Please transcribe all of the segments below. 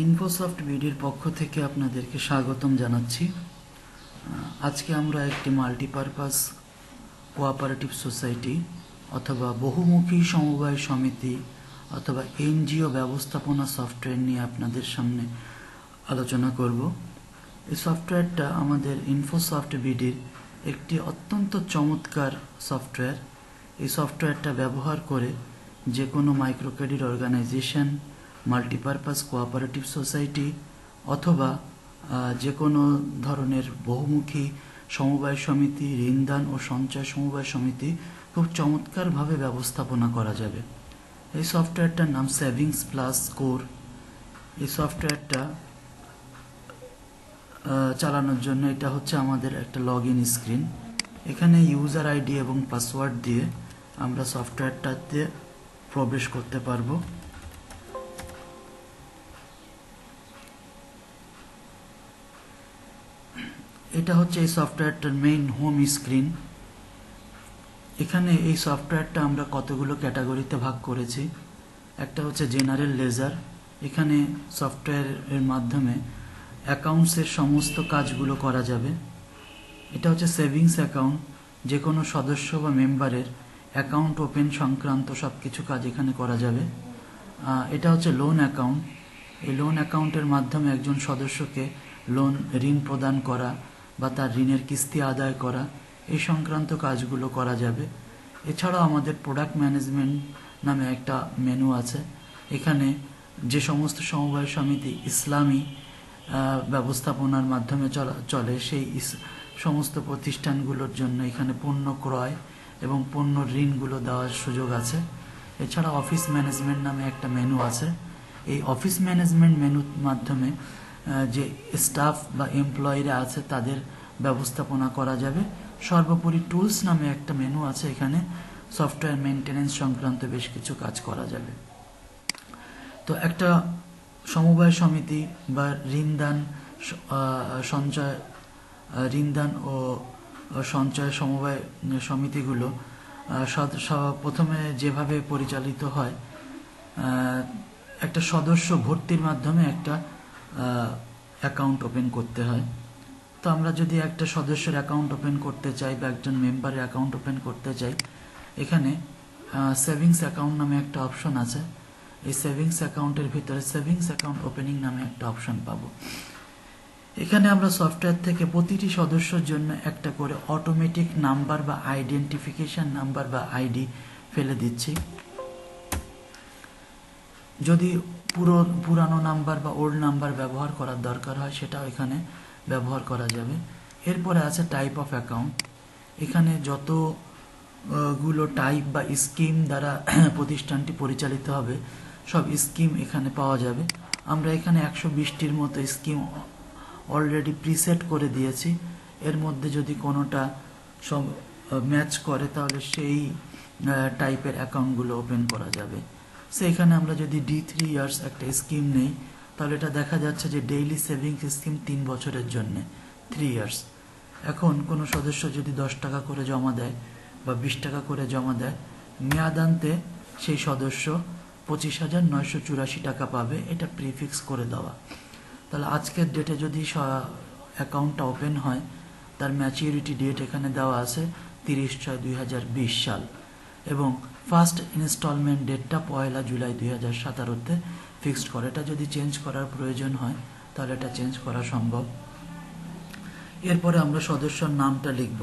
ইনফোসফট বিডির পক্ষ থেকে আপনাদেরকে স্বাগতম জানাচ্ছি। আজকে আমরা একটি মাল্টিপারপাস কোঅপারেটিভ সোসাইটি অথবা বহুমুখী সমবায় সমিতি অথবা এনজিও ব্যবস্থাপনা সফটওয়্যার নিয়ে আপনাদের সামনে আলোচনা করব। এই সফটওয়্যারটা আমাদের ইনফোসফট বিডির একটি অত্যন্ত চমৎকার সফটওয়্যার। এই সফটওয়্যারটা ব্যবহার করে যে কোনো micro credit organisation, multipurpose cooperative society অথবা যে কোনো ধরনের বহুমুখী সমবায় সমিতি, ঋণদান ও সঞ্চয় সমবায় সমিতি খুব চমৎকারভাবে ব্যবস্থাপনা করা যাবে। এই সফটওয়্যারটার নাম সেভিংস প্লাস কোর। এই সফটওয়্যারটা চালানোর জন্য এটা হচ্ছে আমাদের একটা লগ ইন স্ক্রিন। এখানে ইউজার আইডি এবং পাসওয়ার্ড দিয়ে আমরা সফটওয়্যারটাতে প্রবেশ করতে পারবো। এটা হচ্ছে এই সফটওয়্যারটার মেইন হোম স্ক্রিন। এখানে এই সফটওয়্যারটা আমরা কতগুলো ক্যাটাগরিতে ভাগ করেছি। একটা হচ্ছে জেনারেল লেজার। এখানে সফটওয়্যারের মাধ্যমে অ্যাকাউন্টসের সমস্ত কাজগুলো করা যাবে। এটা হচ্ছে সেভিংস অ্যাকাউন্ট, যে কোনো সদস্য বা মেম্বারের অ্যাকাউন্ট ওপেন সংক্রান্ত সব কিছু কাজ এখানে করা যাবে। এটা হচ্ছে লোন অ্যাকাউন্ট। এই লোন অ্যাকাউন্টের মাধ্যমে একজন সদস্যকে ঋণ প্রদান করা বা তার ঋণের কিস্তি আদায় করা, এই সংক্রান্ত কাজগুলো করা যাবে। এছাড়াও আমাদের প্রোডাক্ট ম্যানেজমেন্ট নামে একটা মেনু আছে। এখানে যে সমস্ত সমবায় সমিতি ইসলামী ব্যবস্থাপনার মাধ্যমে চলে সেই সমস্ত প্রতিষ্ঠানগুলোর জন্য এখানে পণ্য ক্রয় এবং পণ্য ঋণগুলো দেওয়ার সুযোগ আছে। এছাড়া অফিস ম্যানেজমেন্ট নামে একটা মেনু আছে। এই অফিস ম্যানেজমেন্ট মেনুর মাধ্যমে যে স্টাফ বা এমপ্লয়িরা আছে তাদের ব্যবস্থাপনা করা যাবে। সর্বোপরি টুলস নামে একটা মেনু আছে। এখানে সফটওয়্যার মেনটেন্যান্স সংক্রান্ত বেশ কিছু কাজ করা যাবে। তো একটা সমবায় সমিতি বা ঋণদান ও সঞ্চয় সমবায় সমিতিগুলো প্রথমে যেভাবে পরিচালিত হয়, একটা সদস্য ভর্তির মাধ্যমে একটা অ্যাকাউন্ট ওপেন করতে হয়। তো আমরা যদি একটা সদস্যের অ্যাকাউন্ট ওপেন করতে চাই বা একজন মেম্বারের অ্যাকাউন্ট ওপেন করতে চাই, এখানে সেভিংস অ্যাকাউন্ট নামে একটা অপশন আছে। এই সেভিংস অ্যাকাউন্টের ভিতরে সেভিংস অ্যাকাউন্ট ওপেনিং নামে একটা অপশন পাবো। এখানে আমরা সফটওয়্যার থেকে প্রতিটি সদস্যের জন্য একটা করে অটোমেটিক নাম্বার বা আইডেন্টিফিকেশন নাম্বার বা আইডি ফেলে দিচ্ছি। যদি পুরানো নাম্বার বা ওল্ড নাম্বার ব্যবহার করার দরকার হয় সেটাও এখানে ব্যবহার করা যাবে। এরপরে আছে টাইপ অফ অ্যাকাউন্ট। এখানে যতগুলো টাইপ বা স্কিম দ্বারা প্রতিষ্ঠানটি পরিচালিত হবে সব স্কিম এখানে পাওয়া যাবে। আমরা এখানে 120টির মতো স্কিম অলরেডি প্রিসেট করে দিয়েছি। এর মধ্যে যদি কোনোটা সব ম্যাচ করে তাহলে সেই টাইপের অ্যাকাউন্টগুলো ওপেন করা যাবে। এখানে আমরা যদি D3 ইয়ার্স একটা স্কিম নেই তাহলে এটা দেখা যাচ্ছে যে ডেইলি সেভিংস স্কিম 3 বছরের জন্য 3 ইয়ার্স। এখন কোনো সদস্য যদি 10 টাকা করে জমা দেয় বা 20 টাকা করে জমা দেয়, মেয়াদান্তে সেই সদস্য 25,984 টাকা পাবে। এটা প্রিফিক্স করে দেওয়া। তাহলে আজকের ডেটে যদি অ্যাকাউন্টটা ওপেন হয়, তার ম্যাচিউরিটি ডেট এখানে দেওয়া আছে 30/6/2020 সাল এবং ফার্স্ট ইনস্টলমেন্ট ডেটটা 1 জুলাই 2017-তে ফিক্সড করে। এটা যদি চেঞ্জ করার প্রয়োজন হয় তাহলে এটা চেঞ্জ করা সম্ভব। এরপরে আমরা সদস্যর নামটা লিখব।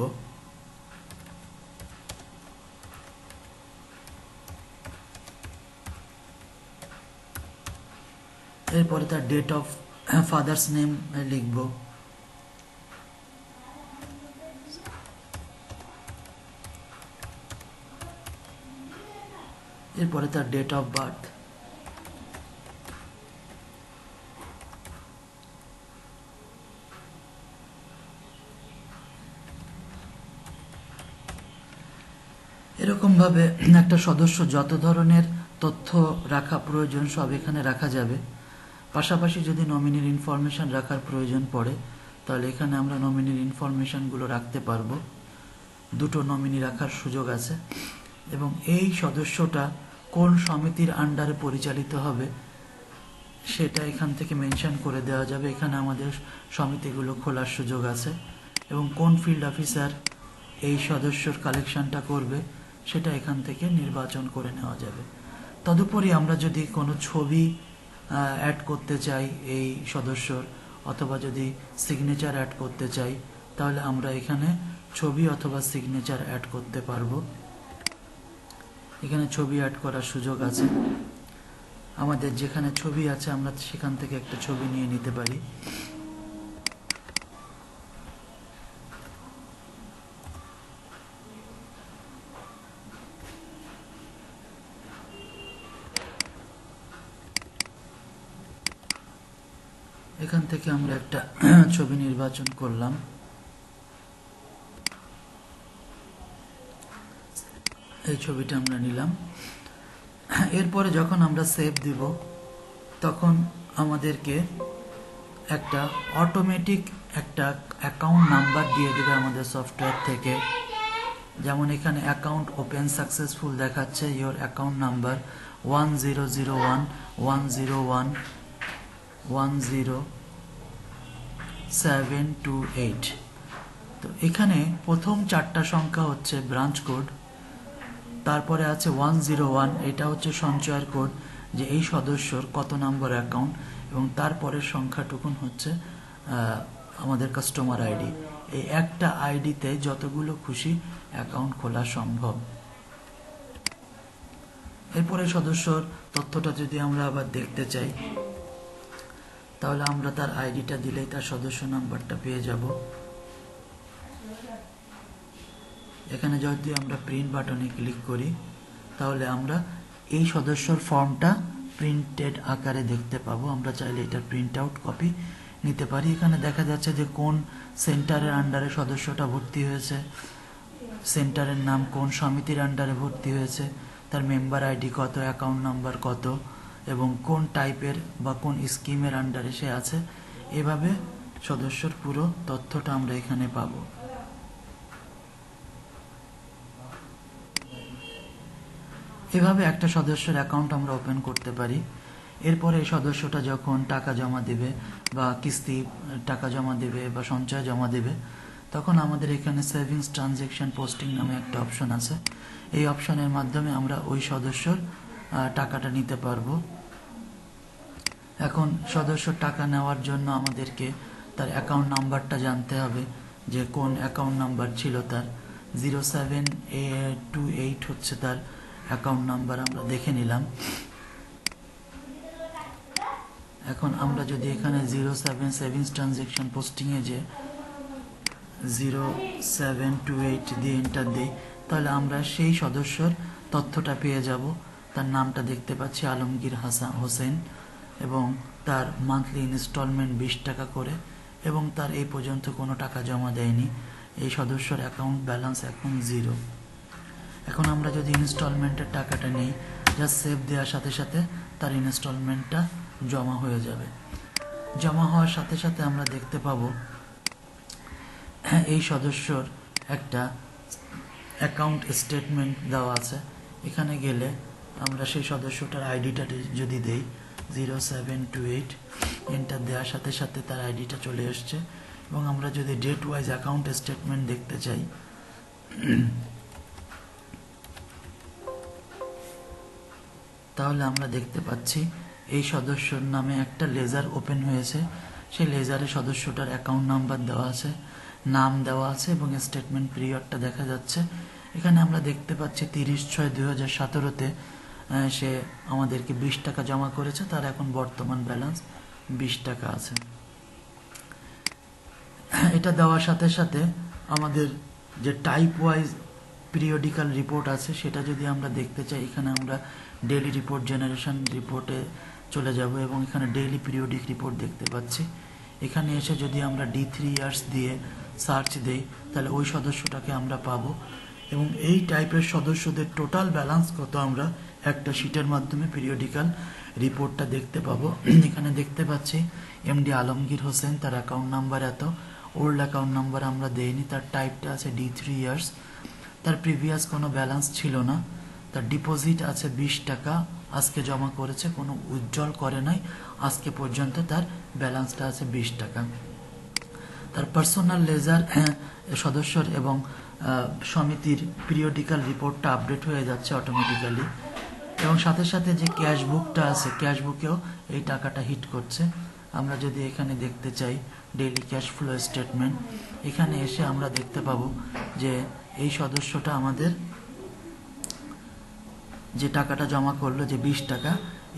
এরপরে তার ডেট অফ ফাদার্স নেম লিখব। এরপরে তার ডেট অফ বার্থ। এরকমভাবে একটা সদস্য যত ধরনের তথ্য রাখা প্রয়োজন সব এখানে রাখা যাবে। পাশাপাশি যদি নমিনির ইনফরমেশন রাখার প্রয়োজন পড়ে তাহলে এখানে আমরা নমিনির ইনফরমেশনগুলো রাখতে পারবো। 2টো নমিনি রাখার সুযোগ আছে এবং এই সদস্যটা কোন সমিতির আন্ডারে পরিচালিত হবে সেটা এখান থেকে মেনশন করে দেওয়া যাবে। এখানে আমাদের সমিতিগুলো খোলার সুযোগ আছে এবং কোন ফিল্ড অফিসার এই সদস্যর কালেকশনটা করবে সেটা এখান থেকে নির্বাচন করে নেওয়া যাবে। তদুপরি আমরা যদি কোনো ছবি অ্যাড করতে চাই এই সদস্যর, অথবা যদি সিগনেচার অ্যাড করতে চাই, তাহলে আমরা এখানে ছবি অথবা সিগনেচার অ্যাড করতে পারবো। এখানে ছবি অ্যাড করার সুযোগ আছে। আমাদের যেখানে ছবি আছে আমরা সেখান থেকে একটা ছবি নিয়ে নিতে পারি। এখান থেকে আমরা একটা ছবি নির্বাচন করলাম। এই ছবিটা আমরা নিলাম। এরপরে যখন আমরা সেভ দিব তখন আমাদেরকে একটা অটোমেটিক একটা অ্যাকাউন্ট নাম্বার দিয়ে দেবে আমাদের সফটওয়্যার থেকে। যেমন এখানে অ্যাকাউন্ট ওপেন সাকসেসফুল দেখাচ্ছে, ইয়োর অ্যাকাউন্ট নাম্বার 100110110728। তো এখানে প্রথম 4টা সংখ্যা হচ্ছে ব্রাঞ্চ কোড, তারপরে আছে 101, এটা হচ্ছে সঞ্চয়ের কোড, যে এই সদস্যর কত নম্বর অ্যাকাউন্ট, এবং তারপরের সংখ্যাটুকুন হচ্ছে আমাদের কাস্টমার আইডি। এই একটা আইডিতে যতগুলো খুশি অ্যাকাউন্ট খোলা সম্ভব। এরপরে সদস্যর তথ্যটা যদি আমরা আবার দেখতে চাই, তাহলে আমরা তার আইডিটা দিলেই তার সদস্য নাম্বারটা পেয়ে যাব। এখানে যদি আমরা প্রিন্ট বাটনে ক্লিক করি তাহলে আমরা এই সদস্যর ফর্মটা প্রিন্টেড আকারে দেখতে পাবো। আমরা চাইলে এটার প্রিন্ট আউট কপি নিতে পারি। এখানে দেখা যাচ্ছে যে কোন সেন্টারের আন্ডারে সদস্যটা ভর্তি হয়েছে, সেন্টারের নাম, কোন সমিতির আন্ডারে ভর্তি হয়েছে, তার মেম্বার আইডি কত, অ্যাকাউন্ট নাম্বার কত, এবং কোন টাইপের বা কোন স্কিমের আন্ডারে সে আছে। এভাবে সদস্যর পুরো তথ্যটা আমরা এখানে পাবো। এভাবে একটা সদস্যের অ্যাকাউন্ট আমরা ওপেন করতে পারি। এরপরে এই সদস্যটা যখন টাকা জমা দেবে বা কিস্তি টাকা জমা দেবে বা সঞ্চয় জমা দেবে, তখন আমাদের এখানে সেভিংস ট্রানজ্যাকশন পোস্টিং নামে একটা অপশন আছে। এই অপশনের মাধ্যমে আমরা ওই সদস্যর টাকাটা নিতে পারবো। এখন সদস্যর টাকা নেওয়ার জন্য আমাদেরকে তার অ্যাকাউন্ট নাম্বারটা জানতে হবে, যে কোন অ্যাকাউন্ট নাম্বার ছিল তার। 0728 হচ্ছে তার অ্যাকাউন্ট নাম্বার, আমরা দেখে নিলাম। এখন আমরা যদি এখানে 07 সেভিংস ট্রানজ্যাকশন পোস্টিংয়ে যে 0728 দিয়ে এন্টার দিই, তাহলে আমরা সেই সদস্যর তথ্যটা পেয়ে যাব। তার নামটা দেখতে পাচ্ছি আলমগীর হোসেন, এবং তার মান্থলি ইনস্টলমেন্ট 20 টাকা করে, এবং তার এই পর্যন্ত কোনো টাকা জমা দেয়নি। এই সদস্যর অ্যাকাউন্ট ব্যালেন্স এখন 0। এখন আমরা যদি ইনস্টলমেন্টের টাকাটা নিই, জাস্ট সেভ দেওয়ার সাথে সাথে তার ইনস্টলমেন্টটা জমা হয়ে যাবে। জমা হওয়ার সাথে সাথে আমরা দেখতে পাবো এই সদস্যর একটা অ্যাকাউন্ট স্টেটমেন্ট দেওয়া আছে। এখানে গেলে আমরা সেই সদস্যটার আইডিটা যদি দেই 0728, এন্টার দেওয়ার সাথে সাথে তার আইডিটা চলে আসছে। এবং আমরা যদি ডেট ওয়াইজ অ্যাকাউন্ট স্টেটমেন্ট দেখতে চাই, তাহলে আমরা দেখতে পাচ্ছি এই সদস্যর নামে একটা লেজার ওপেন হয়েছে। সেই লেজারে সদস্যটার অ্যাকাউন্ট নাম্বার দেওয়া আছে, নাম দেওয়া আছে, এবং স্টেটমেন্ট পিরিয়ডটা দেখা যাচ্ছে। এখানে আমরা দেখতে পাচ্ছি 30/6/2017-তে সে আমাদেরকে 20 টাকা জমা করেছে, তার এখন বর্তমান ব্যালেন্স 20 টাকা আছে। এটা দেওয়ার সাথে সাথে আমাদের যে টাইপ ওয়াইজ পিরিয়ডিক্যাল রিপোর্ট আছে সেটা যদি আমরা দেখতে চাই, এখানে আমরা ডেইলি রিপোর্ট জেনারেশন রিপোর্টে চলে যাব এবং এখানে ডেইলি পিরিয়ডিক রিপোর্ট দেখতে পাচ্ছি। এখানে এসে যদি আমরা D3 ইয়ার্স দিয়ে সার্চ দেই তাহলে ওই সদস্যটাকে আমরা পাবো, এবং এই টাইপের সদস্যদের টোটাল ব্যালেন্স কত আমরা একটা শিটের মাধ্যমে পিরিয়ডিক্যাল রিপোর্টটা দেখতে পাবো। এখানে দেখতে পাচ্ছি এমডি আলমগীর হোসেন, তার অ্যাকাউন্ট নাম্বার এত, ওল্ড অ্যাকাউন্ট নাম্বার আমরা দেইনি, তার টাইপটা আছে D3 ইয়ার্স, তার প্রিভিয়াস কোনো ব্যালেন্স ছিল না, তার ডিপোজিট আছে 20 টাকা, আজকে জমা করেছে, কোনো উইথড্রল করে নাই, আজকে পর্যন্ত তার ব্যালেন্সটা আছে 20 টাকা। তার পার্সোনাল লেজার সদস্যর এবং সমিতির পিরিয়ডিক্যাল রিপোর্টটা আপডেট হয়ে যাচ্ছে অটোমেটিক্যালি, এবং সাথে সাথে যে ক্যাশ বুকটা আছে ক্যাশ বুকেও এই টাকাটা হিট করছে। আমরা যদি এখানে দেখতে চাই ডেইলি ক্যাশ ফ্লো স্টেটমেন্ট, এখানে এসে আমরা দেখতে পাবো যে এই সদস্যটা আমাদের যে টাকাটা জমা করলো যে 20 টাকা,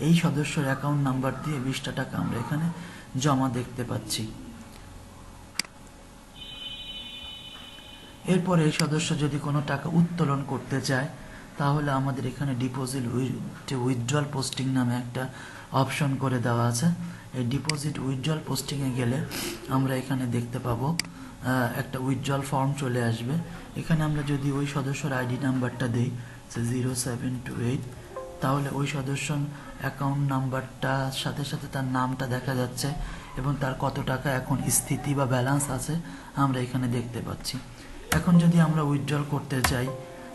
এই সদস্যর অ্যাকাউন্ট নাম্বার দিয়ে 20 টাকা আমরা এখানে জমা দেখতে পাচ্ছি। এরপরে এই সদস্য যদি কোনো টাকা উত্তোলন করতে চায় তাহলে আমাদের এখানে ডিপোজিট উইথড্রল পোস্টিং নামে একটা অপশন করে দেওয়া আছে। এই ডিপোজিট উইথড্রল পোস্টিংয়ে গেলে আমরা এখানে দেখতে পাবো একটা উইথড্রল ফর্ম চলে আসবে। এখানে আমরা যদি ওই সদস্যর আইডি নাম্বারটা দিই 0728, তাহলে ওই সদস্য অ্যাকাউন্ট নাম্বারটার সাথে সাথে তার নামটা দেখা যাচ্ছে এবং তার কত টাকা এখন স্থিতি বা ব্যালেন্স আছে আমরা এখানে দেখতে পাচ্ছি। এখন যদি আমরা উইথড্রল করতে চাই,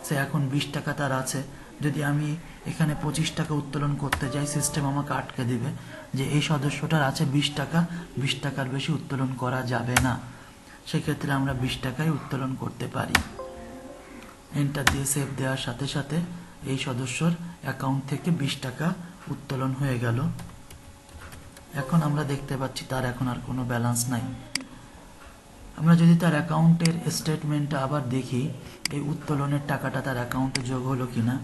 সে এখন 20 টাকা তার আছে, যদি আমি এখানে 25 টাকা উত্তোলন করতে যাই সিস্টেম আমাকে আটকে দিবে যে এই সদস্যটার আছে 20 টাকা, 20 টাকার বেশি উত্তোলন করা যাবে না। সেক্ষেত্রে আমরা 20 টাকায় উত্তোলন করতে পারি। এন্টার দিয়ে সেভ দেওয়ার সাথে সাথে এই সদস্যর অ্যাকাউন্ট থেকে 20 টাকা উত্তোলন হয়ে গেল। এখন আমরা দেখতে পাচ্ছি তার এখন আর কোনো ব্যালেন্স নাই। আমরা যদি তার অ্যাকাউন্টের স্টেটমেন্টটা আবার দেখি এই উত্তোলনের টাকাটা তার অ্যাকাউন্টে যোগ হলো কিনা,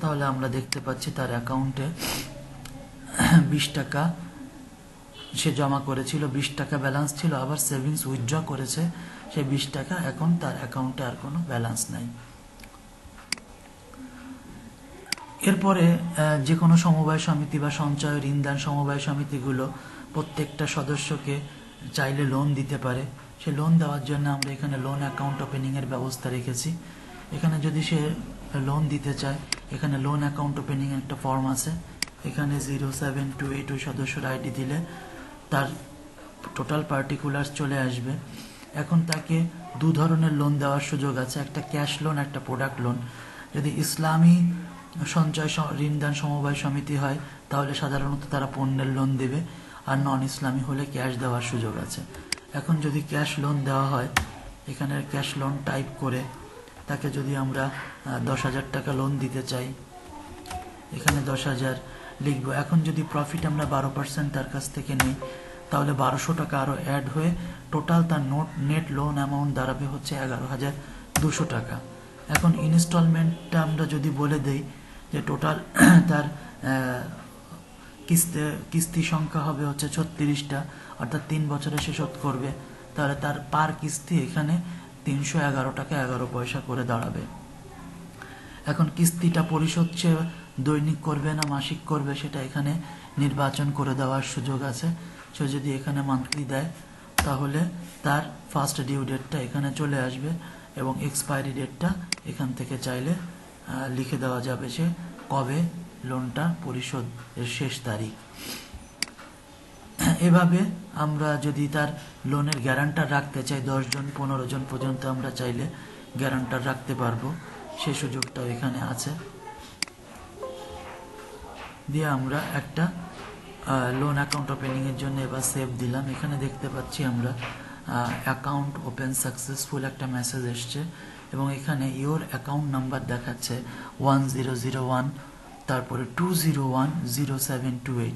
তাহলে আমরা দেখতে পাচ্ছি তার অ্যাকাউন্টে 20 টাকা সে জমা করেছিল, 20 টাকা ব্যালেন্স ছিল, আবার সেভিংস উইথড্র করেছে সে 20 টাকা, এখন তার অ্যাকাউন্টে আর কোনো ব্যালেন্স নাই। এরপরে যে কোনো সমবায় সমিতি বা সঞ্চয় ঋণদান সমবায় সমিতিগুলো প্রত্যেকটা সদস্যকে চাইলে লোন দিতে পারে। সে লোন দেওয়ার জন্য আমরা এখানে লোন অ্যাকাউন্ট ওপেনিংয়ের ব্যবস্থা রেখেছি। এখানে যদি সে লোন দিতে চায়, এখানে লোন অ্যাকাউন্ট ওপেনিং একটা ফর্ম আছে, এখানে 0728 ওই সদস্যর আইডি দিলে তার টোটাল পার্টিকুলার্স চলে আসবে। এখন তাকে দু ধরনের লোন দেওয়ার সুযোগ আছে, একটা ক্যাশ লোন, একটা প্রোডাক্ট লোন। যদি ইসলামী সঞ্চয় ঋণদান সমবায় সমিতি হয় তাহলে সাধারণত তারা পণ্যের লোন দেবে, আর নন ইসলামী হলে ক্যাশ দেওয়ার সুযোগ আছে। এখন যদি ক্যাশ লোন দেওয়া হয়, এখানে ক্যাশ লোন টাইপ করে তাকে যদি আমরা 10,000 টাকা লোন দিতে চাই, এখানে 10,000 লিখবো। এখন যদি প্রফিট আমরা 12% তার কাছ থেকে নেই তাহলে 1200 টাকা আরও অ্যাড হয়ে টোটাল তার নেট লোন অ্যামাউন্ট দাঁড়াবে হচ্ছে 11,200 টাকা। এখন ইনস্টলমেন্টটা আমরা যদি বলে দেই যে টোটাল তার কিস্তি সংখ্যা হবে হচ্ছে 36টা, অর্থাৎ 3 বছরে সে শোধ করবে, তাহলে তার পার কিস্তি এখানে 311 টাকা 11 পয়সা করে দাঁড়াবে। এখন কিস্তিটা পরিশোধ সে দৈনিক করবে না মাসিক করবে সেটা এখানে নির্বাচন করে দেওয়ার সুযোগ আছে। সে যদি এখানে মান্থলি দেয় তাহলে তার ফার্স্ট ডিউ ডেটটা এখানে চলে আসবে এবং এক্সপায়ারি ডেটটা এখান থেকে চাইলে লিখে দেওয়া যাবে সে কবে লোনটা পরিশোধের শেষ তারিখ। এভাবে আমরা যদি তার লোনের গ্যারান্টার রাখতে চাই 10 জন 15 জন পর্যন্ত আমরা চাইলে গ্যারান্টার রাখতে পারবো, সে সুযোগটাও এখানে আছে। দিয়ে আমরা একটা লোন অ্যাকাউন্ট ওপেনিংয়ের জন্য এবার সেভ দিলাম। এখানে দেখতে পাচ্ছি আমরা অ্যাকাউন্ট ওপেন সাকসেসফুল একটা মেসেজ এসছে এবং এখানে ইওর অ্যাকাউন্ট নাম্বার দেখাচ্ছে 1001, তারপরে 2010728।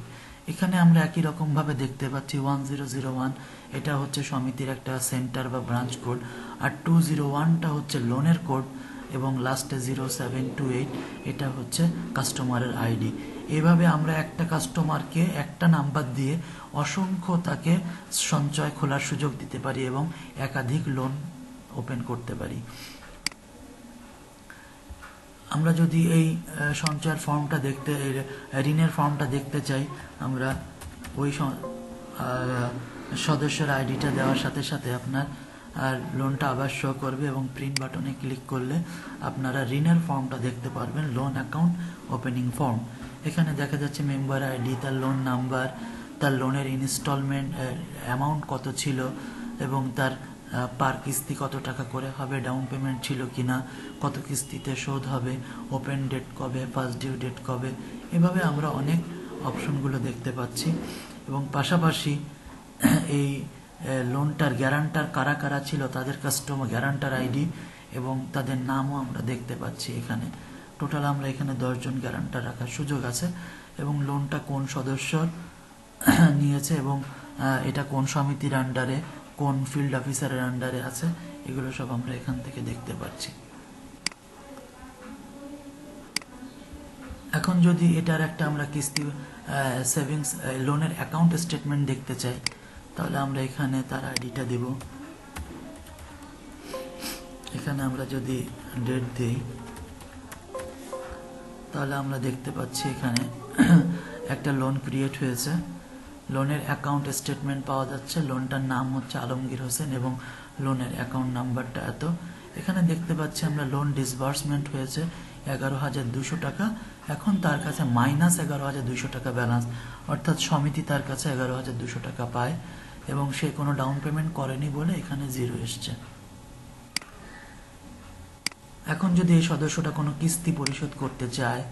এখানে আমরা একই রকমভাবে দেখতে পাচ্ছি 1001 এটা হচ্ছে সমিতির একটা সেন্টার বা ব্রাঞ্চ কোড, আর 201টা হচ্ছে লোনের কোড এবং লাস্টে 0728 এটা হচ্ছে কাস্টমারের আইডি। এভাবে আমরা একটা কাস্টমারকে একটা নাম্বার দিয়ে অসংখ্য তাকে সঞ্চয় খোলার সুযোগ দিতে পারি এবং একাধিক লোন ওপেন করতে পারি। আমরা যদি এই সঞ্চয়ের ফর্মটা দেখতে, ঋণের ফর্মটা দেখতে চাই, আমরা ওই সদস্যের আইডিটা দেওয়ার সাথে সাথে আপনার লোনটা আবার শো করবে এবং প্রিন্ট বাটনে ক্লিক করলে আপনারা ঋণের ফর্মটা দেখতে পারবেন, লোন অ্যাকাউন্ট ওপেনিং ফর্ম। এখানে দেখা যাচ্ছে মেম্বার আইডি, তার লোন নাম্বার, তার লোনের ইনস্টলমেন্ট অ্যামাউন্ট কত ছিল এবং তার পার কিস্তি কত টাকা করে হবে, ডাউন পেমেন্ট ছিল কিনা, কত কিস্তিতে শোধ হবে, ওপেন ডেট কবে, ফার্স্ট ডিউ ডেট কবে, এভাবে আমরা অনেক অপশনগুলো দেখতে পাচ্ছি। এবং পাশাপাশি এই লোনটার গ্যারান্টার কারা কারা ছিল তাদের কাস্টমার গ্যারান্টার আইডি এবং তাদের নামও আমরা দেখতে পাচ্ছি এখানে। টোটাল আমরা এখানে 10 জন গ্যারান্টার রাখার সুযোগ আছে এবং লোনটা কোন সদস্য নিয়েছে এবং এটা কোন সমিতির আন্ডারে, কোন ফিল্ড অফিসারের আন্ডারে আছে, এগুলো সব আমরা এখান থেকে দেখতে পাচ্ছি। এখন যদি এটার একটা আমরা কিস্তি সেভিংস লোনের অ্যাকাউন্ট স্টেটমেন্ট দেখতে চাই, তাহলে আমরা এখানে তার আইডিটা দেব। এখানে আমরা যদি ডেট দিই তাহলে আমরা দেখতে পাচ্ছি এখানে একটা লোন ক্রিয়েট হয়েছে, লোনের অ্যাকাউন্ট স্টেটমেন্ট পাওয়া যাচ্ছে, লোনটার নাম হচ্ছে আলমগীর হোসেন এবং লোনের অ্যাকাউন্ট নাম্বারটা এত। এখানে দেখতে পাচ্ছি আমরা লোন ডিসবার্সমেন্ট হয়েছে 11,200 টাকা, এখন তার কাছে মাইনাস 11,200 টাকা ব্যালেন্স, অর্থাৎ সমিতি তার কাছে 11,200 টাকা পায় এবং সে কোনো ডাউন পেমেন্ট করেনি বলে এখানে 0 এসছে। এখন যদি এই সদস্যটা কোনো কিস্তি পরিশোধ করতে চায়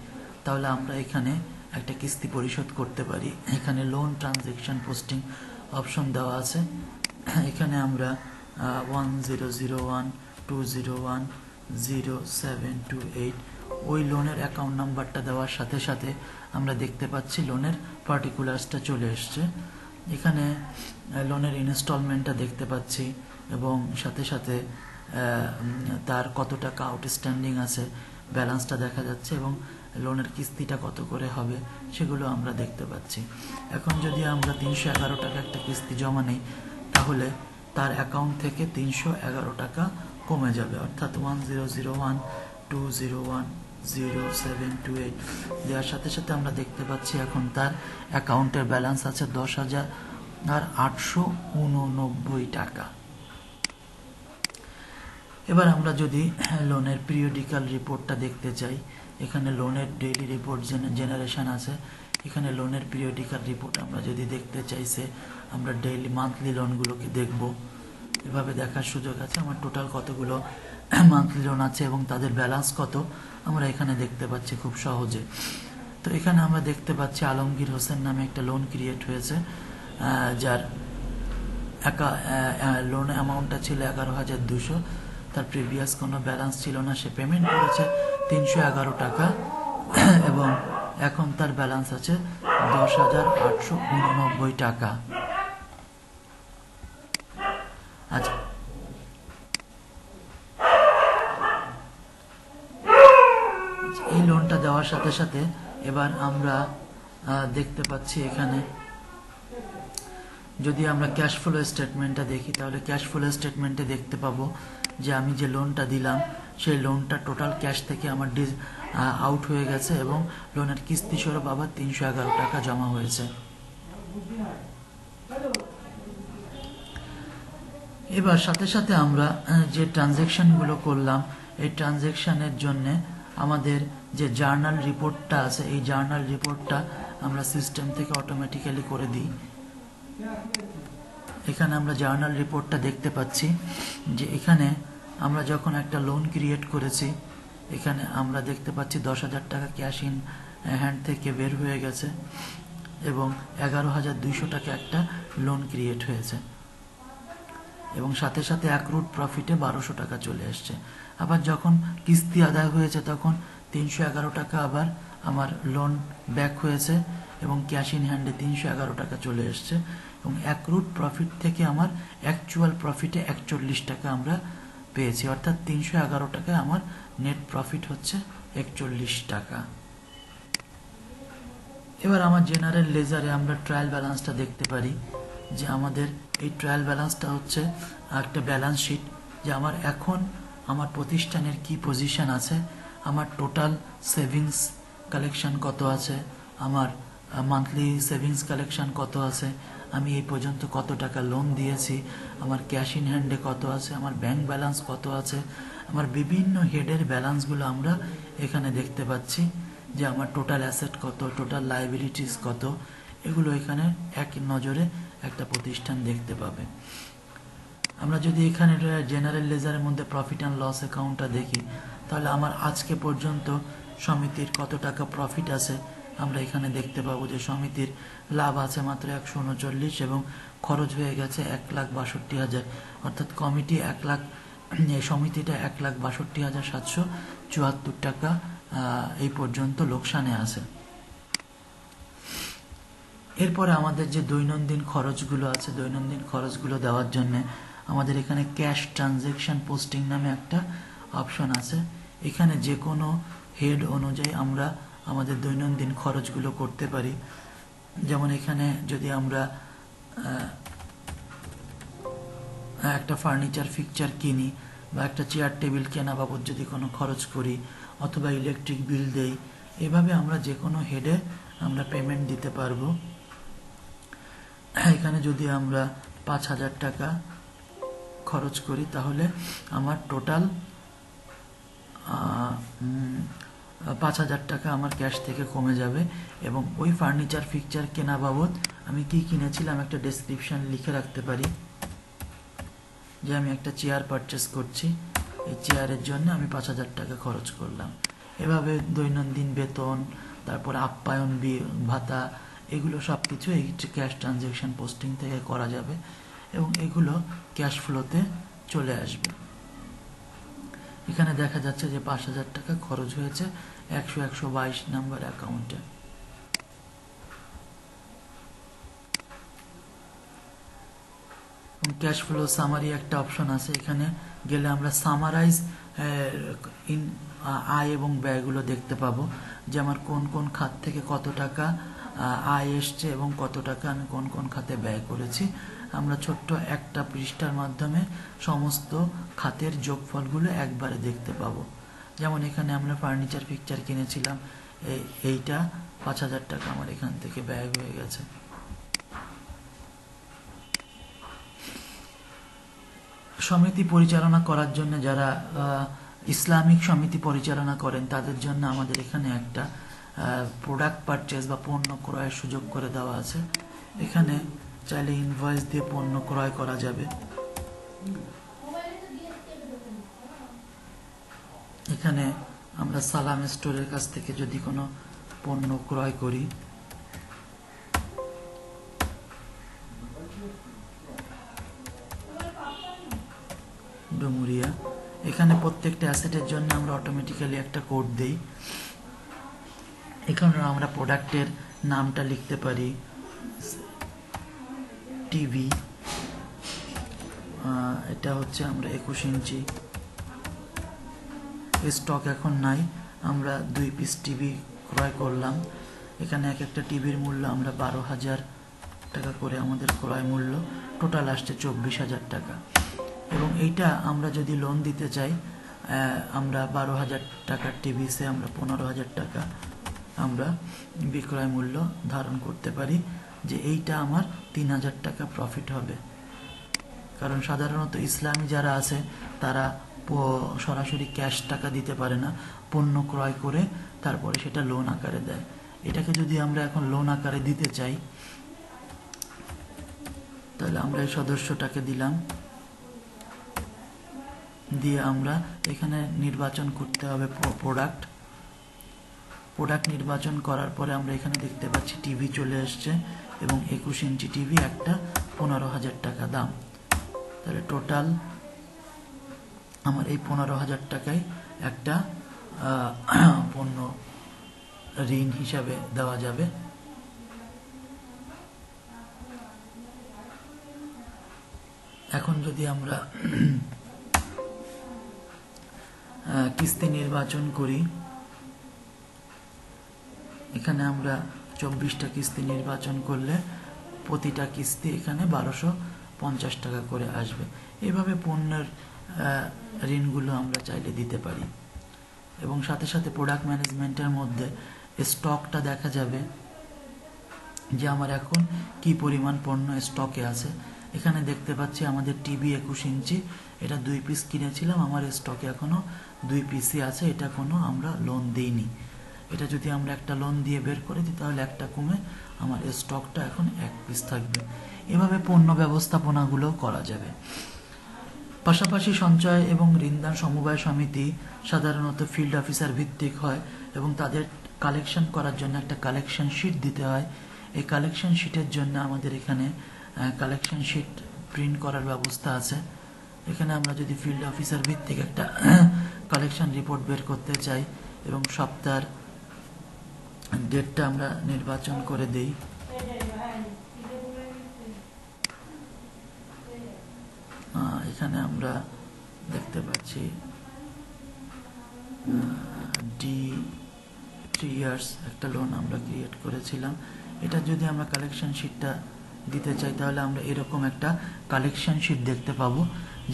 তাহলে আমরা এখানে একটা কিস্তি পরিশোধ করতে পারি। এখানে লোন ট্রানজেকশন পোস্টিং অপশন দেওয়া আছে, এখানে আমরা 100120100728 ওই লোনের অ্যাকাউন্ট নাম্বারটা দেওয়ার সাথে সাথে আমরা দেখতে পাচ্ছি লোনের পার্টিকুলার্সটা চলে এসছে। এখানে লোনের ইনস্টলমেন্টটা দেখতে পাচ্ছি এবং সাথে সাথে তার কত টাকা আউটস্ট্যান্ডিং আছে ব্যালেন্সটা দেখা যাচ্ছে এবং লোনের কিস্তিটা কত করে হবে সেগুলো আমরা দেখতে পাচ্ছি। এখন যদি আমরা 311 টাকা একটা কিস্তি জমা নেই তাহলে তার অ্যাকাউন্ট থেকে 311 টাকা কমে যাবে, অর্থাৎ 100120100728 দেওয়ার সাথে সাথে আমরা দেখতে পাচ্ছি এখন তার অ্যাকাউন্টের ব্যালেন্স আছে 10,889 টাকা। এবার আমরা যদি লোনের পিরিয়ডিক্যাল রিপোর্টটা দেখতে চাই, এখানে লোনের ডেইলি রিপোর্ট জেনারেশন আছে, এখানে লোনের পিরিয়ডিক্যাল রিপোর্ট আমরা যদি দেখতে চাইছে আমরা ডেইলি মান্থলি লোনগুলোকে দেখব, এভাবে দেখার সুযোগ আছে। আমার টোটাল কতগুলো মান্থলি লোন আছে এবং তাদের ব্যালেন্স কত আমরা এখানে দেখতে পাচ্ছি খুব সহজে। তো এখানে আমরা দেখতে পাচ্ছি আলমগীর হোসেন নামে একটা লোন ক্রিয়েট হয়েছে, যার লোন অ্যামাউন্টটা ছিল 11,200, তার প্রিভিয়াস কোনো ব্যালেন্স ছিল না, সে পেমেন্ট করেছে 311 টাকা এবং এখন তার ব্যালেন্স আছে 10,889 টাকা। আচ্ছা, এই লোনটা দেওয়ার সাথে সাথে এবার আমরা দেখতে পাচ্ছি এখানে যদি আমরা ক্যাশ ফ্লো স্টেটমেন্টটা দেখি তাহলে ক্যাশ ফ্লো স্টেটমেন্টে দেখতে পাবো যে আমি যে লোনটা দিলাম সেই লোনটা টোটাল ক্যাশ থেকে আমার আউট হয়ে গেছে এবং লোনের কিস্তি স্বরূপ আবার 311 টাকা জমা হয়েছে। এবার সাথে সাথে আমরা যে ট্রানজেকশনগুলো করলাম এই ট্রানজেকশনের জন্য আমাদের যে জার্নাল রিপোর্টটা আছে এই জার্নাল রিপোর্টটা আমরা সিস্টেম থেকে অটোমেটিক্যালি করে দিই। এখানে আমরা জার্নাল রিপোর্টটা দেখতে পাচ্ছি যে এখানে আমরা যখন একটা লোন ক্রিয়েট করেছি এখানে আমরা দেখতে পাচ্ছি 10,000 টাকা ক্যাশ ইন হ্যান্ড থেকে বের হয়ে গেছে এবং 11,200 টাকা একটা লোন ক্রিয়েট হয়েছে এবং সাথে সাথে অ্যাক্রুড প্রফিটে 1200 টাকা চলে আসছে। আবার যখন কিস্তি আদায় হয়েছে তখন 311 টাকা আবার আমার লোন ব্যাক হয়েছে এবং ক্যাশ ইন হ্যান্ডে 311 টাকা চলে এসছে এবং অ্যাক্রুড প্রফিট থেকে আমার অ্যাকচুয়াল প্রফিটে 41 টাকা আমরা পেয়েছি, অর্থাৎ 311 টাকায় আমার নেট প্রফিট হচ্ছে 41 টাকা। এবার আমার জেনারেল লেজারে আমরা ট্রায়াল ব্যালেন্সটা দেখতে পারি যে আমাদের এই ট্রায়াল ব্যালেন্সটা হচ্ছে একটা ব্যালেন্স শিট যে আমার এখন আমার প্রতিষ্ঠানের কি পজিশন আছে, আমার টোটাল সেভিংস কালেকশন কত আছে, আমার মান্থলি সেভিংস কালেকশন কত আছে, আমি এই পর্যন্ত কত টাকা লোন দিয়েছি, আমার ক্যাশ ইন হ্যান্ডে কত আছে, আমার ব্যাংক ব্যালেন্স কত আছে, আমার বিভিন্ন হেডের ব্যালেন্সগুলো আমরা এখানে দেখতে পাচ্ছি যে আমার টোটাল অ্যাসেট কত, টোটাল লায়াবিলিটিস কত, এগুলো এখানে এক নজরে একটা প্রতিষ্ঠান দেখতে পাবে। আমরা যদি এখানে জেনারেল লেজারের মধ্যে প্রফিট অ্যান্ড লস অ্যাকাউন্টটা দেখি, তাহলে আমার আজকে পর্যন্ত সমিতির কত টাকা প্রফিট আছে আমরা এখানে দেখতে পাবো যে সমিতির লাভ আছে মাত্র 139 এবং খরচ হয়ে গেছে 1,62,000, অর্থাৎ কমিটি 1 লাখ, এই সমিতিটা 1,62,774 টাকা এই পর্যন্ত লোকসানে আছে। এরপরে আমাদের যে দৈনন্দিন খরচগুলো আছে, দৈনন্দিন খরচগুলো দেওয়ার জন্য আমাদের এখানে ক্যাশ ট্রানজ্যাকশন পোস্টিং নামে একটা অপশন আছে। এখানে যে কোনো হেড অনুযায়ী আমরা আমাদের দৈনন্দিন খরচগুলো করতে পারি। যেমন এখানে যদি আমরা একটা ফার্নিচার ফিকচার কিনি বা একটা চেয়ার টেবিল কেনা বাবদ যদি কোনো খরচ করি অথবা ইলেকট্রিক বিল দেই, এভাবে আমরা যে কোনো হেডে আমরা পেমেন্ট দিতে পারবো। এখানে যদি আমরা 5,000 টাকা খরচ করি তাহলে আমার টোটাল 5,000 টাকা আমার ক্যাশ থেকে কমে যাবে এবং ওই ফার্নিচার ফিকচার কেনা বাবদ আমি কি কিনেছিলাম একটা ডেসক্রিপশন লিখে রাখতে পারি যে আমি একটা চেয়ার পারচেস করছি, এই চেয়ারের জন্য আমি 5,000 টাকা খরচ করলাম। এভাবে দৈনন্দিন বেতন, তারপর আপ্যায়ন ভাতা, এগুলো সব কিছু এই ক্যাশ ট্রানজ্যাকশন পোস্টিং থেকে করা যাবে এবং এগুলো ক্যাশ ফ্লোতে চলে আসবে। এখানে দেখা যাচ্ছে যে 5,000 টাকা খরচ হয়েছে 122 নাম্বার অ্যাকাউন্টে। ক্যাশ ফ্লো সামারি একটা অপশন আছে, এখানে গেলে আমরা সামারাইজ আয় এবং ব্যয়গুলো দেখতে পাবো যে আমার কোন কোন খাত থেকে কত টাকা আয় এসছে এবং কত টাকা আমি কোন কোন খাতে ব্যয় করেছি। আমরা ছোট্ট একটা পৃষ্ঠার মাধ্যমে সমস্ত খাতের যোগফলগুলো একবারে দেখতে পাবো। যেমন এখানে আমরা ফার্নিচার ফিকচার কিনেছিলাম, এইটা 5,000 টাকা আমার এখান থেকে ব্যয় হয়ে গেছে। সমিতি পরিচালনা করার জন্য যারা ইসলামিক সমিতি পরিচালনা করেন তাদের জন্য আমাদের এখানে একটা প্রোডাক্ট পারচেজ বা পণ্য ক্রয়ের সুযোগ করে দেওয়া আছে। এখানে চাইলে ইনভয়েস দিয়ে পণ্য ক্রয় করা যাবে। এখানে আমরা সালাম স্টোরের কাছ থেকে যদি কোনো পণ্য ক্রয় করি, ডুমুরিয়া, এখানে প্রত্যেকটা অ্যাসেটের জন্য আমরা অটোমেটিক্যালি একটা কোড দেই। এখানে আমরা প্রোডাক্টের নামটা লিখতে পারি, টিভি, এটা হচ্ছে আমরা 21 ইঞ্চি, স্টক এখন নাই, আমরা 2 পিস টিভি ক্রয় করলাম। এখানে এক একটা টিভির মূল্য আমরা 12,000 টাকা করে আমাদের ক্রয় মূল্য, টোটাল আসছে 24,000 টাকা। এবং এইটা আমরা যদি লোন দিতে চাই, আমরা 12,000 টাকার টিভিতে আমরা 15,000 টাকা আমরা বিক্রয় মূল্য ধারণ করতে পারি, যে এইটা আমার 3,000 টাকা প্রফিট হবে। কারণ সাধারণত ইসলামী যারা আছে তারা সরাসরি ক্যাশ টাকা দিতে পারে না, পণ্য ক্রয় করে তারপরে সেটা লোন আকারে দেয়। এটাকে যদি আমরা এখন লোন আকারে দিতে চাই, তাহলে আমরা এই সদস্যটাকে দিলাম, দিয়ে আমরা এখানে নির্বাচন করতে হবে প্রোডাক্ট। প্রোডাক্ট নির্বাচন করার পরে আমরা এখানে দেখতে পাচ্ছি টিভি চলে আসছে এবং 21 ইঞ্চি টিভি একটা 15,000 টাকা দাম। তাহলে টোটাল আমার এই 15,000 টাকায় একটা পণ্য ঋণ হিসাবে দেওয়া যাবে। এখন যদি আমরা কিস্তি নির্বাচন করি, এখানে আমরা 24টা কিস্তি নির্বাচন করলে প্রতিটা কিস্তি এখানে 1250 টাকা করে আসবে। এভাবে পণ্যের ঋণগুলো আমরা চাইলে দিতে পারি। এবং সাথে সাথে প্রোডাক্ট ম্যানেজমেন্টের মধ্যে স্টকটা দেখা যাবে যে আমার এখন কি পরিমাণ পণ্য স্টকে আছে। এখানে দেখতে পাচ্ছি আমাদের টিভি 21 ইঞ্চি, এটা 2 পিস কিনেছিলাম, আমার স্টকে এখনো 2 পিসই আছে, এটা কোনো আমরা লোন দিইনি। এটা যদি আমরা একটা লোন দিয়ে বের করে দিই তাহলে একটা কমে আমার স্টকটা এখন 1 পিস থাকবে। এভাবে পণ্য ব্যবস্থাপনাগুলো করা যাবে। পাশাপাশি সঞ্চয় এবং ঋণদান সমবায় সমিতি সাধারণত ফিল্ড অফিসার ভিত্তিক হয় এবং তাদের কালেকশন করার জন্য একটা কালেকশন শিট দিতে হয়। এই কালেকশন শিটের জন্য আমাদের এখানে কালেকশন শিট প্রিন্ট করার ব্যবস্থা আছে। এখানে আমরা যদি ফিল্ড অফিসার ভিত্তিক একটা কালেকশন রিপোর্ট বের করতে চাই এবং সপ্তাহের ডেটটা আমরা নির্বাচন করে দেই, এখানে আমরা দেখতে পাচ্ছি ডি 3 ইয়ার্স একটা লোন আমরা ক্রিয়েট করেছিলাম। এটা যদি আমরা কালেকশন শিটটা দিতে চাই তাহলে আমরা এরকম একটা কালেকশন শিট দেখতে পাবো,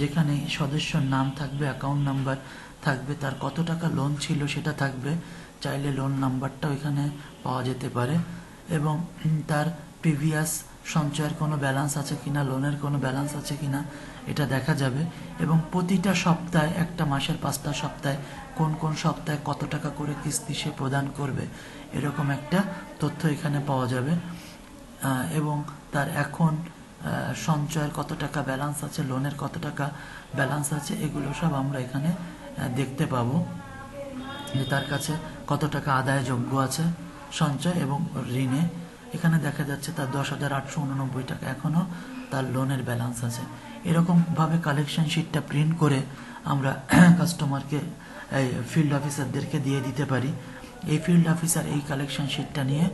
যেখানে সদস্যর নাম থাকবে, অ্যাকাউন্ট নাম্বার থাকবে, তার কত টাকা লোন ছিল সেটা থাকবে, চাইলে লোন নাম্বারটাও এখানে পাওয়া যেতে পারে, এবং তার প্রিভিয়াস সঞ্চয়ের কোনো ব্যালেন্স আছে কিনা, লোনের কোনো ব্যালেন্স আছে কিনা এটা দেখা যাবে। এবং প্রতিটা সপ্তাহে, একটা মাসের 5টা সপ্তাহে কোন কোন সপ্তাহে কত টাকা করে কিস্তি সে প্রদান করবে এরকম একটা তথ্য এখানে পাওয়া যাবে। এবং তার এখন সঞ্চয়ের কত টাকা ব্যালেন্স আছে, লোনের কত টাকা ব্যালেন্স আছে, এগুলো সব আমরা এখানে দেখতে পাবো, যে তার কাছে কত টাকা আদায়যোগ্য আছে সঞ্চয় এবং ঋণে। এখানে দেখা যাচ্ছে তার 10,889 টাকা এখনও তার লোনের ব্যালেন্স আছে। এরকমভাবে কালেকশন শিটটা প্রিন্ট করে আমরা কাস্টমারকে, এই ফিল্ড অফিসারদেরকে দিয়ে দিতে পারি। এই ফিল্ড অফিসার এই কালেকশন শিটটা নিয়ে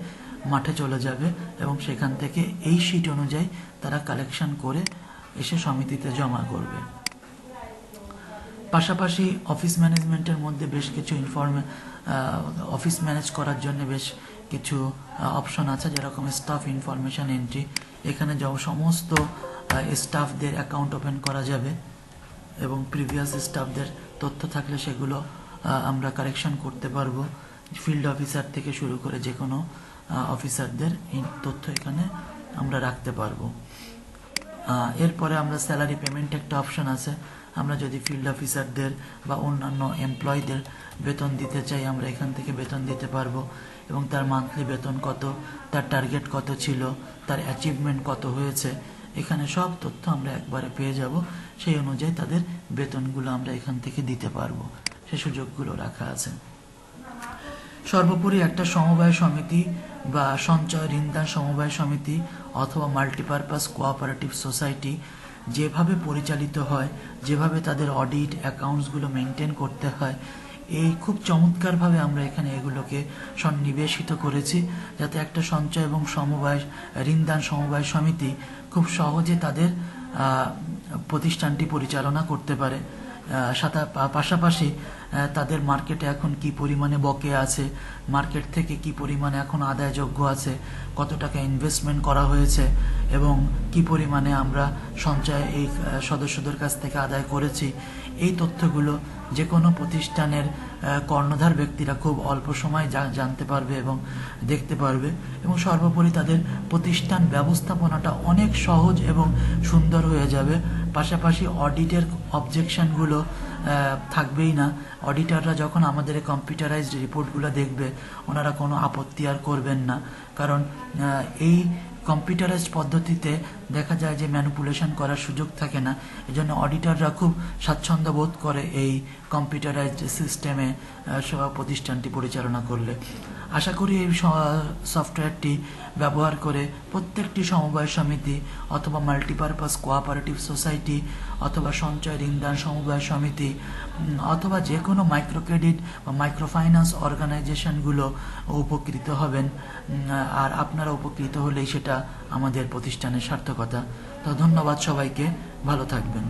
মাঠে চলে যাবে এবং সেখান থেকে এই শিট অনুযায়ী তারা কালেকশন করে এসে সমিতিতে জমা করবে। পাশাপাশি অফিস ম্যানেজমেন্টের মধ্যে বেশ কিছু অফিস ম্যানেজ করার জন্য বেশ কিছু অপশন আছে, যেরকম স্টাফ ইনফরমেশন এন্ট্রি। এখানে সমস্ত স্টাফদের অ্যাকাউন্ট ওপেন করা যাবে এবং প্রিভিয়াস স্টাফদের তথ্য থাকলে সেগুলো আমরা কারেকশন করতে পারবো। ফিল্ড অফিসার থেকে শুরু করে যে কোনো অফিসারদের এই তথ্য এখানে আমরা রাখতে পারবো। এরপরে আমরা স্যালারি পেমেন্ট একটা অপশন আছে। আমরা যদি ফিল্ড অফিসারদের বা অন্যান্য এমপ্লয়ীদের বেতন দিতে চাই, আমরা এখান থেকে বেতন দিতে পারবো এবং তার মান্থলি বেতন কত, তার টার্গেট কত ছিল, তার অ্যাচিভমেন্ট কত হয়েছে, এখানে সব তথ্য আমরা একবারে পেয়ে যাব। সেই অনুযায়ী তাদের বেতনগুলো আমরা এখান থেকে দিতে পারবো, সে সুযোগগুলো রাখা আছে। সর্বোপরি একটা সমবায় সমিতি বা সঞ্চয় ঋণদান সমবায় সমিতি অথবা মাল্টিপারপাস কোঅপারেটিভ সোসাইটি যেভাবে পরিচালিত হয়, যেভাবে তাদের অডিট অ্যাকাউন্টসগুলো মেনটেন করতে হয়, এই খুব চমৎকারভাবে আমরা এখানে এগুলোকে সন্নিবেশিত করেছি, যাতে একটা সঞ্চয় এবং সমবায় ঋণদান সমবায় সমিতি খুব সহজে তাদের প্রতিষ্ঠানটি পরিচালনা করতে পারে। পাশাপাশি তাদের মার্কেটে এখন কি পরিমাণে বকেয়া আছে, মার্কেট থেকে কি পরিমাণে এখন আদায়যোগ্য আছে, কত টাকা ইনভেস্টমেন্ট করা হয়েছে এবং কি পরিমাণে আমরা সঞ্চয় এই সদস্যদের কাছ থেকে আদায় করেছি, এই তথ্যগুলো যে কোনো প্রতিষ্ঠানের কর্ণধার ব্যক্তিরা খুব অল্প সময় জানতে পারবে এবং দেখতে পারবে। এবং সর্বোপরি তাদের প্রতিষ্ঠান ব্যবস্থাপনাটা অনেক সহজ এবং সুন্দর হয়ে যাবে। পাশাপাশি অডিটের অবজেকশনগুলো থাকবেই না। অডিটররা যখন আমাদের কম্পিউটারাইজড রিপোর্টগুলো দেখবে, ওনারা কোনো আপত্তি আর করবেন না, কারণ এই কম্পিউটারাইজড পদ্ধতিতে দেখা যায় যে ম্যানিপুলেশন করার সুযোগ থাকে না। এজন্য অডিটররা খুব স্বাচ্ছন্দ্য বোধ করে এই কম্পিউটারাইজড সিস্টেমে প্রতিষ্ঠানটি পরিচালনা করলে। আশা করি এই সফটওয়্যারটি ব্যবহার করে প্রত্যেকটি সমবায় সমিতি অথবা মাল্টিপারপাস কোঅপারেটিভ সোসাইটি অথবা সঞ্চয় ঋণদান সমবায় সমিতি অথবা যে কোনো মাইক্রো ক্রেডিট বা মাইক্রোফাইন্যান্স অর্গানাইজেশনগুলো উপকৃত হবেন। আর আপনারা উপকৃত হলেই সেটা আমাদের প্রতিষ্ঠানের সার্থকতা। তো ধন্যবাদ সবাইকে, ভালো থাকবেন।